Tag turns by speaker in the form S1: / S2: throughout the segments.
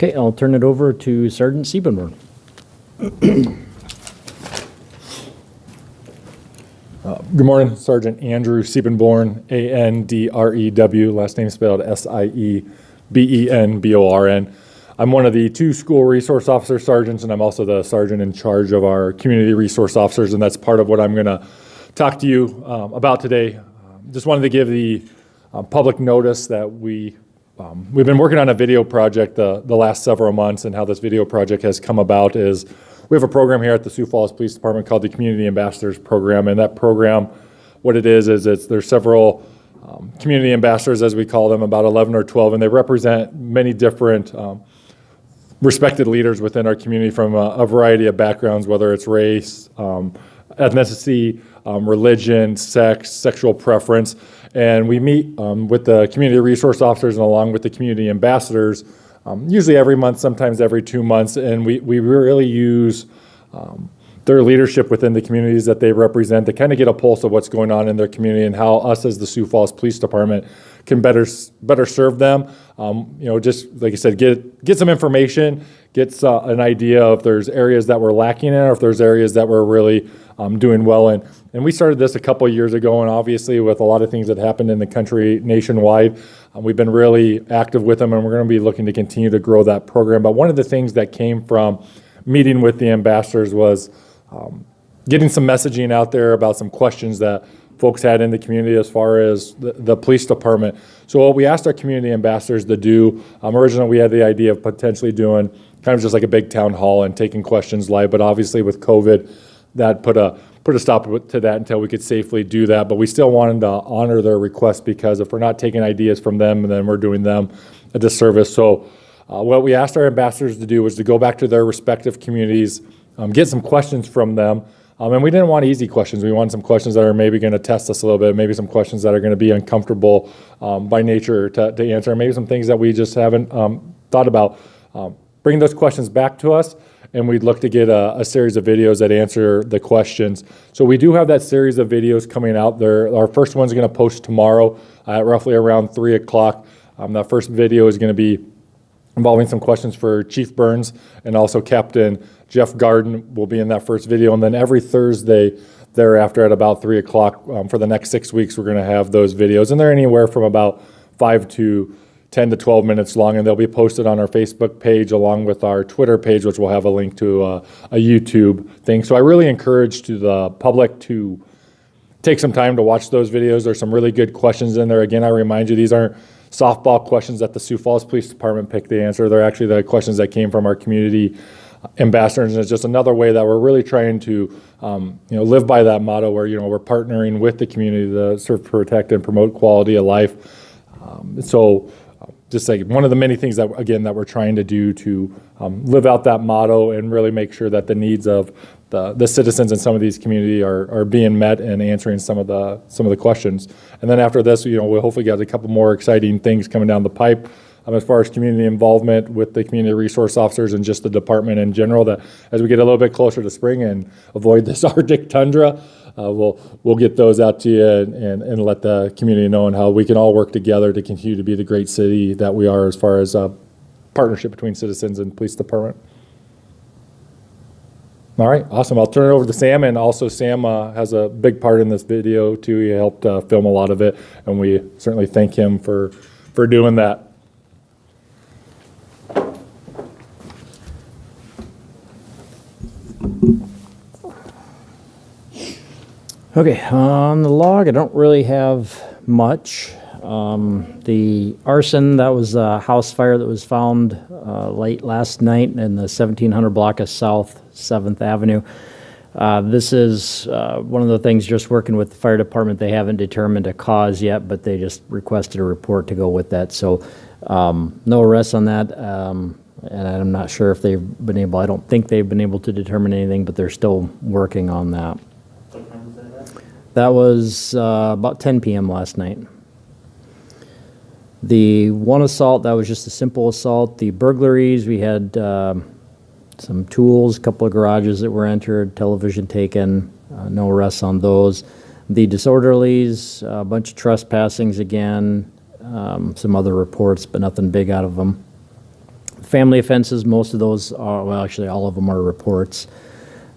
S1: Okay, I'll turn it over to Sergeant Siebenborn.
S2: Good morning, Sergeant Andrew Siebenborn, A-N-D-R-E-W, last name spelled S-I-E-B-E-N-B-O-R-N. I'm one of the 2 school resource officer sergeants, and I'm also the sergeant in charge of our community resource officers, and that's part of what I'm going to talk to you about today. Just wanted to give the public notice that we've been working on a video project the last several months, and how this video project has come about is we have a program here at the Sioux Falls Police Department called the Community Ambassadors Program, and that program, what it is there's several community ambassadors, as we call them, about 11 or 12, and they represent many different respected leaders within our community from a variety of backgrounds, whether it's race, ethnicity, religion, sex, sexual preference. And we meet with the community resource officers and along with the community ambassadors, usually every month, sometimes every 2 months. And we really use their leadership within the communities that they represent to kind of get a pulse of what's going on in their community and how us as the Sioux Falls Police Department can better serve them. Just like I said, get some information, get an idea if there's areas that we're lacking in or if there's areas that we're really doing well in. And we started this a couple of years ago, and obviously with a lot of things that happened in the country nationwide, we've been really active with them, and we're going to be looking to continue to grow that program. But one of the things that came from meeting with the ambassadors was getting some messaging out there about some questions that folks had in the community as far as the police department. So what we asked our community ambassadors to do, originally we had the idea of potentially doing kind of just like a big town hall and taking questions live, but obviously with COVID, that put a stop to that until we could safely do that. But we still wanted to honor their request, because if we're not taking ideas from them, then we're doing them a disservice. So what we asked our ambassadors to do was to go back to their respective communities, get some questions from them. And we didn't want easy questions. We wanted some questions that are maybe going to test us a little bit, maybe some questions that are going to be uncomfortable by nature to answer, maybe some things that we just haven't thought about. Bring those questions back to us, and we'd look to get a series of videos that answer the questions. So we do have that series of videos coming out there. Our first one's going to post tomorrow at roughly around 3 o'clock. That first video is going to be involving some questions for Chief Burns, and also Captain Jeff Garden will be in that first video. And then every Thursday thereafter at about 3 o'clock for the next 6 weeks, we're going to have those videos. And they're anywhere from about 5 to 10 to 12 minutes long, and they'll be posted on our Facebook page along with our Twitter page, which will have a link to a YouTube thing. So I really encourage to the public to take some time to watch those videos. There's some really good questions in there. Again, I remind you, these aren't softball questions that the Sioux Falls Police Department picked the answer. They're actually the questions that came from our community ambassadors, and it's just another way that we're really trying to live by that motto where we're partnering with the community to serve, protect, and promote quality of life. Just like one of the many things that we're trying to do to live out that motto and really make sure that the needs of the citizens in some of these communities are being met and answering some of the questions. And then after this, we'll hopefully get a couple more exciting things coming down the pipe as far as community involvement with the community resource officers and just the department in general. That as we get a little bit closer to spring and avoid this Arctic tundra, we'll get those out to you and let the community know and how we can all work together to continue to be the great city that we are as far as partnership between citizens and police department. All right, awesome. I'll turn it over to Sam, and also Sam has a big part in this video too. He helped film a lot of it, and we certainly thank him for doing that.
S1: Okay, on the log, I don't really have much. The arson, that was a house fire that was found late last night in the 1700 block of South 7th Avenue. This is one of the things, just working with the fire department, they haven't determined a cause yet, but they just requested a report to go with that. So no arrests on that, and I'm not sure if they've been able, I don't think they've been able to determine anything, but they're still working on that. That was about 10 p.m. last night. The one assault, that was just a simple assault. The burglaries, we had some tools, a couple of garages that were entered, television taken, no arrests on those. The disorderlies, a bunch of trespassings again, some other reports, but nothing big out of them. Family offenses, most of those are, well, actually, all of them are reports.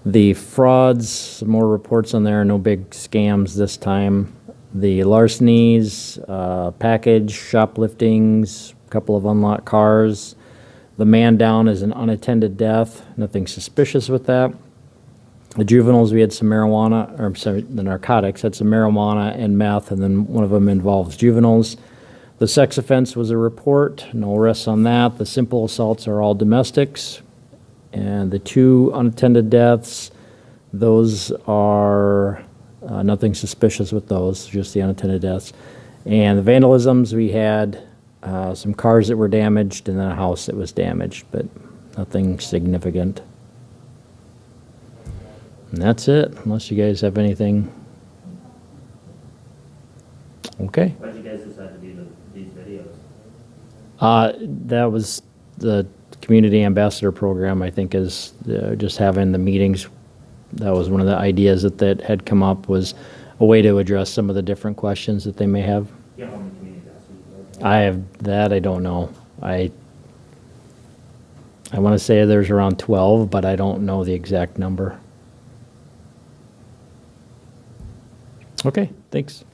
S1: The frauds, some more reports on there, no big scams this time. The larcenies, package, shopliftings, a couple of unlocked cars. The man down is an unattended death, nothing suspicious with that. The juveniles, we had some marijuana, or I'm sorry, the narcotics had some marijuana and meth, and then one of them involves juveniles. The sex offense was a report, no arrests on that. The simple assaults are all domestics. And the 2 unattended deaths, those are nothing suspicious with those, just the unattended deaths. And the vandalisms, we had some cars that were damaged and then a house that was damaged, but nothing significant. And that's it, unless you guys have anything. Okay.
S3: Why'd you guys decide to do these videos?
S1: That was the Community Ambassador Program, I think, is just having the meetings. That was one of the ideas that had come up, was a way to address some of the different questions that they may have.
S3: Yeah, how many community ambassadors?
S1: I have that, I don't know. I want to say there's around 12, but I don't know the exact number. Okay, thanks.